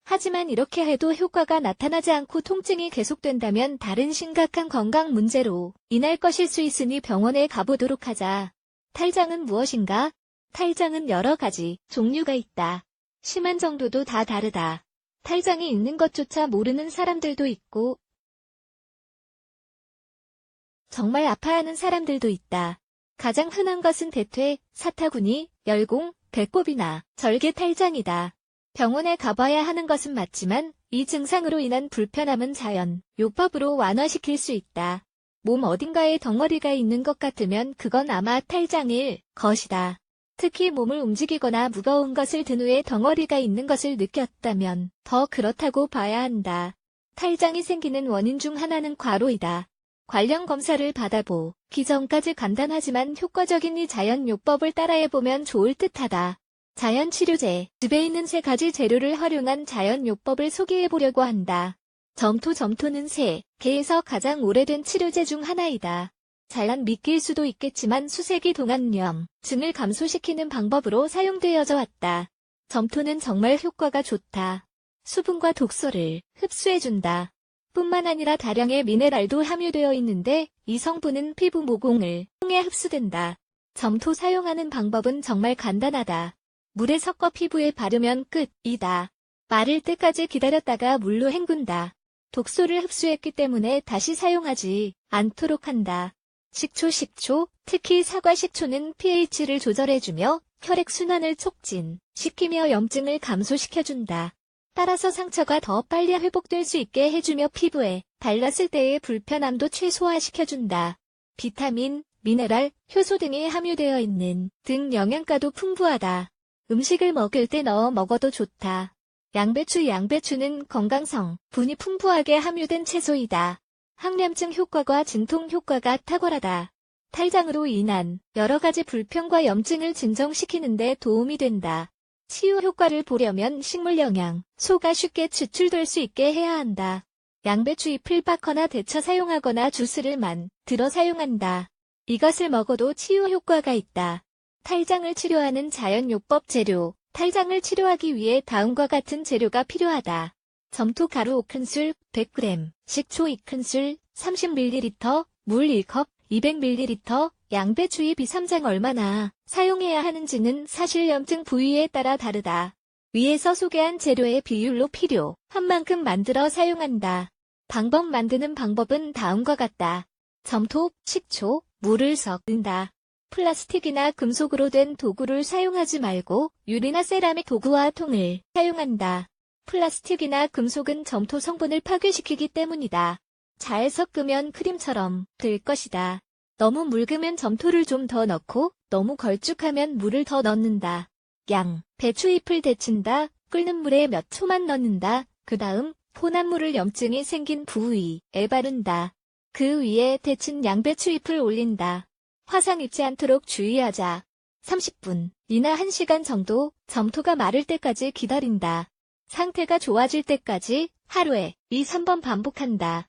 하지만 이렇게 해도 효과가 나타나지 않고 통증이 계속된다면 다른 심각한 건강 문제로 인할 것일 수 있으니 병원에 가보도록 하자. 탈장은 무엇인가? 탈장은 여러 가지 종류가 있다. 심한 정도도 다 다르다. 탈장이 있는 것조차 모르는 사람들도 있고 정말 아파하는 사람들도 있다. 가장 흔한 것은 대퇴, 사타구니, 열공, 배꼽이나 절개 탈장이다. 병원에 가봐야 하는 것은 맞지만 이 증상으로 인한 불편함은 자연, 요법으로 완화시킬 수 있다. 몸 어딘가에 덩어리가 있는 것 같으면 그건 아마 탈장일 것이다. 특히 몸을 움직이거나 무거운 것을 든 후에 덩어리가 있는 것을 느꼈다면 더 그렇다고 봐야 한다. 탈장이 생기는 원인 중 하나는 과로이다. 관련 검사를 받아보기 전까지 간단하지만 효과적인 이 자연요법을 따라해보면 좋을 듯하다. 자연치료제, 집에 있는 3가지 재료를 활용한 자연요법을 소개해보려고 한다. 점토는 세계에서 가장 오래된 치료제 중 하나이다. 잘난 믿길 수도 있겠지만 수세기 동안 염증을 감소시키는 방법으로 사용되어져 왔다. 점토는 정말 효과가 좋다. 수분과 독소를 흡수해준다. 뿐만 아니라 다량의 미네랄도 함유되어 있는데 이 성분은 피부 모공을 통해 흡수된다. 점토 사용하는 방법은 정말 간단하다. 물에 섞어 피부에 바르면 끝이다. 마를 때까지 기다렸다가 물로 헹군다. 독소를 흡수했기 때문에 다시 사용하지 않도록 한다. 식초, 특히 사과 식초는 pH를 조절해주며 혈액순환을 촉진시키며 염증을 감소시켜준다. 따라서 상처가 더 빨리 회복될 수 있게 해주며 피부에 발랐을 때의 불편함도 최소화시켜준다. 비타민, 미네랄, 효소 등이 함유되어 있는 등 영양가도 풍부하다. 음식을 먹을 때 넣어 먹어도 좋다. 양배추는 건강성, 분이 풍부하게 함유된 채소이다. 항염증 효과가 진통 효과가 탁월하다. 탈장으로 인한 여러 가지 불편과 염증을 진정시키는 데 도움이 된다. 치유 효과를 보려면 식물 영양소가 쉽게 추출될 수 있게 해야 한다. 양배추 잎을 빻거나 데쳐 사용하거나 주스를 만들어 사용한다. 이것을 먹어도 치유 효과가 있다. 탈장을 치료하는 자연요법 재료. 탈장을 치료하기 위해 다음과 같은 재료가 필요하다. 점토 가루 5큰술, 100g, 식초 2큰술, 30ml, 물 1컵, 200ml, 양배추잎 2-3장 얼마나 사용해야 하는지는 사실 염증 부위에 따라 다르다. 위에서 소개한 재료의 비율로 필요한 만큼 만들어 사용한다. 만드는 방법은 다음과 같다. 점토, 식초, 물을 섞는다. 플라스틱이나 금속으로 된 도구를 사용하지 말고 유리나 세라믹 도구와 통을 사용한다. 플라스틱이나 금속은 점토 성분을 파괴시키기 때문이다. 잘 섞으면 크림처럼 될 것이다. 너무 묽으면 점토를 좀 더 넣고 너무 걸쭉하면 물을 더 넣는다. 배추잎을 데친다. 끓는 물에 몇 초만 넣는다. 그 다음 포난물을 염증이 생긴 부위에 바른다. 그 위에 데친 양배추잎을 올린다. 화상 입지 않도록 주의하자. 30분이나 1시간 정도 점토가 마를 때까지 기다린다. 상태가 좋아질 때까지 하루에 2-3번 반복한다.